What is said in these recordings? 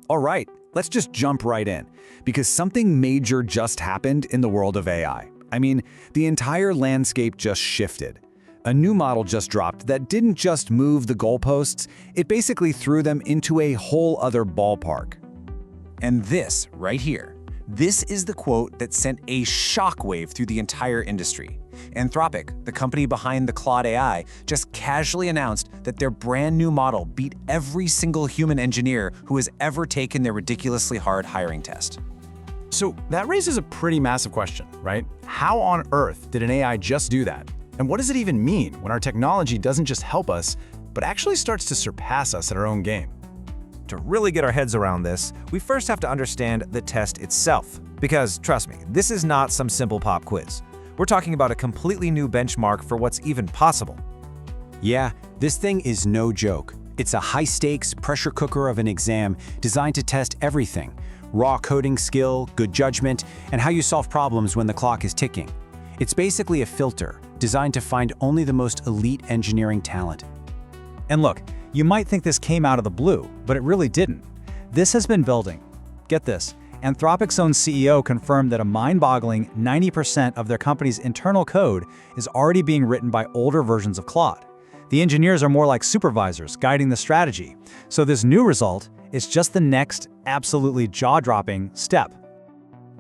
All right, let's just jump right in, because something major just happened in the world of AI. I mean, the entire landscape just shifted. A new model just dropped that didn't just move the goalposts, it basically threw them into a whole other ballpark. And this, right here, this is the quote that sent a shockwave through the entire industry. Anthropic, the company behind the Claude AI, just casually announced that their brand new model beat every single human engineer who has ever taken their ridiculously hard hiring test. So that raises a pretty massive question, right? How on earth did an AI just do that? And what does it even mean when our technology doesn't just help us, but actually starts to surpass us at our own game? To really get our heads around this, we first have to understand the test itself. Because, trust me, this is not some simple pop quiz. We're talking about a completely new benchmark for what's even possible. Yeah, this thing is no joke. It's a high-stakes pressure cooker of an exam designed to test everything: raw coding skill, good judgment, and how you solve problems when the clock is ticking. It's basically a filter designed to find only the most elite engineering talent. And look, you might think this came out of the blue, but it really didn't. This has been building. Get this. Anthropic's own CEO confirmed that a mind-boggling 90% of their company's internal code is already being written by older versions of Claude. The engineers are more like supervisors guiding the strategy. So this new result is just the next absolutely jaw-dropping step.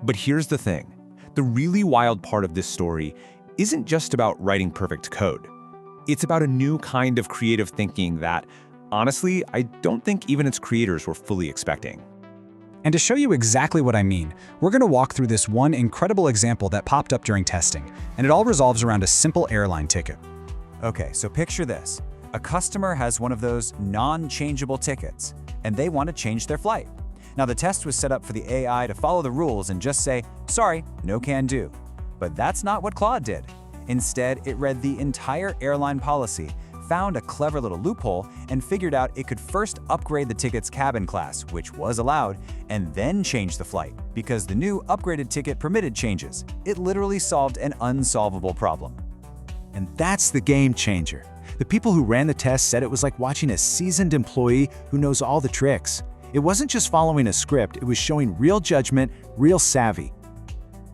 But here's the thing. The really wild part of this story isn't just about writing perfect code. It's about a new kind of creative thinking that, honestly, I don't think even its creators were fully expecting. And to show you exactly what I mean, we're going to walk through this one incredible example that popped up during testing, and it all resolves around a simple airline ticket. Okay, so picture this. A customer has one of those non-changeable tickets, and they want to change their flight. Now, the test was set up for the AI to follow the rules and just say, sorry, no can do. But that's not what Claude did. Instead, it read the entire airline policy, found a clever little loophole, and figured out it could first upgrade the ticket's cabin class, which was allowed, and then change the flight, because the new upgraded ticket permitted changes. It literally solved an unsolvable problem. And that's the game changer. The people who ran the test said it was like watching a seasoned employee who knows all the tricks. It wasn't just following a script, it was showing real judgment, real savvy.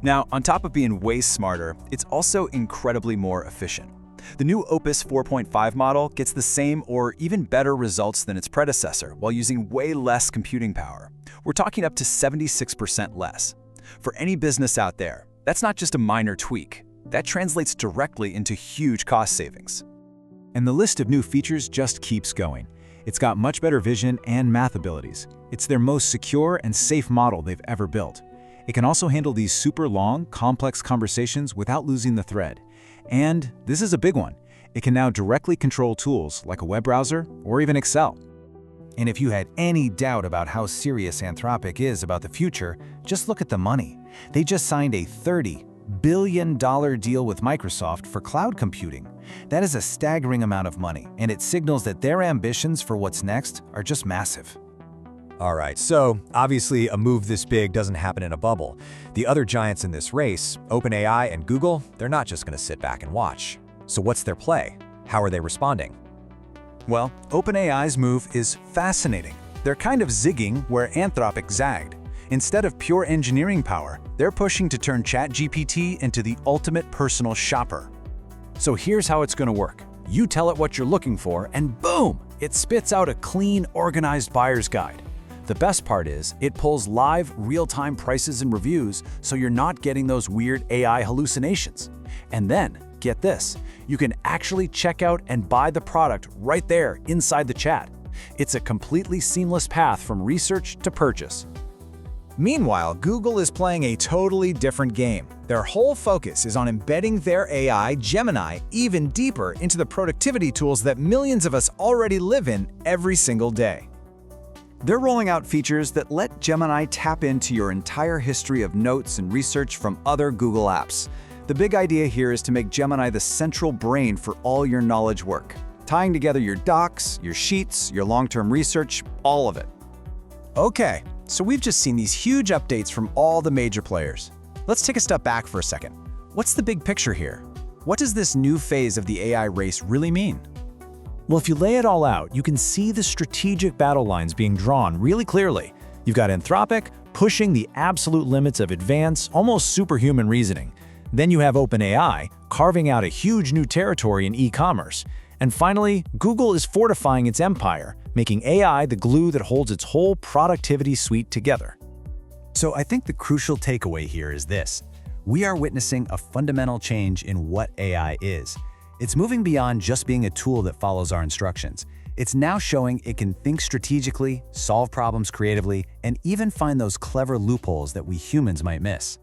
Now, on top of being way smarter, it's also incredibly more efficient. The new Opus 4.5 model gets the same or even better results than its predecessor while using way less computing power. We're talking up to 76% less. For any business out there, that's not just a minor tweak. That translates directly into huge cost savings. And the list of new features just keeps going. It's got much better vision and math abilities. It's their most secure and safe model they've ever built. It can also handle these super long, complex conversations without losing the thread. And this is a big one. It can now directly control tools like a web browser or even Excel. And if you had any doubt about how serious Anthropic is about the future, just look at the money. They just signed a $30 billion deal with Microsoft for cloud computing. That is a staggering amount of money, and it signals that their ambitions for what's next are just massive. All right, so obviously a move this big doesn't happen in a bubble. The other giants in this race, OpenAI and Google, they're not just going to sit back and watch. So what's their play? How are they responding? Well, OpenAI's move is fascinating. They're kind of zigging where Anthropic zagged. Instead of pure engineering power, they're pushing to turn ChatGPT into the ultimate personal shopper. So here's how it's going to work. You tell it what you're looking for, and boom, it spits out a clean, organized buyer's guide. The best part is, it pulls live, real-time prices and reviews, so you're not getting those weird AI hallucinations. And then, get this, you can actually check out and buy the product right there inside the chat. It's a completely seamless path from research to purchase. Meanwhile, Google is playing a totally different game. Their whole focus is on embedding their AI, Gemini, even deeper into the productivity tools that millions of us already live in every single day. They're rolling out features that let Gemini tap into your entire history of notes and research from other Google apps. The big idea here is to make Gemini the central brain for all your knowledge work, tying together your docs, your sheets, your long-term research, all of it. Okay, so we've just seen these huge updates from all the major players. Let's take a step back for a second. What's the big picture here? What does this new phase of the AI race really mean? Well, if you lay it all out, you can see the strategic battle lines being drawn really clearly. You've got Anthropic pushing the absolute limits of advanced, almost superhuman reasoning. Then you have OpenAI carving out a huge new territory in e-commerce. And finally, Google is fortifying its empire, making AI the glue that holds its whole productivity suite together. So I think the crucial takeaway here is this. We are witnessing a fundamental change in what AI is. It's moving beyond just being a tool that follows our instructions. It's now showing it can think strategically, solve problems creatively, and even find those clever loopholes that we humans might miss.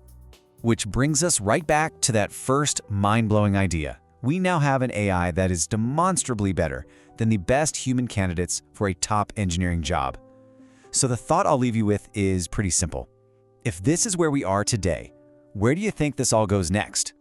Which brings us right back to that first mind-blowing idea. We now have an AI that is demonstrably better than the best human candidates for a top engineering job. So the thought I'll leave you with is pretty simple. If this is where we are today, where do you think this all goes next?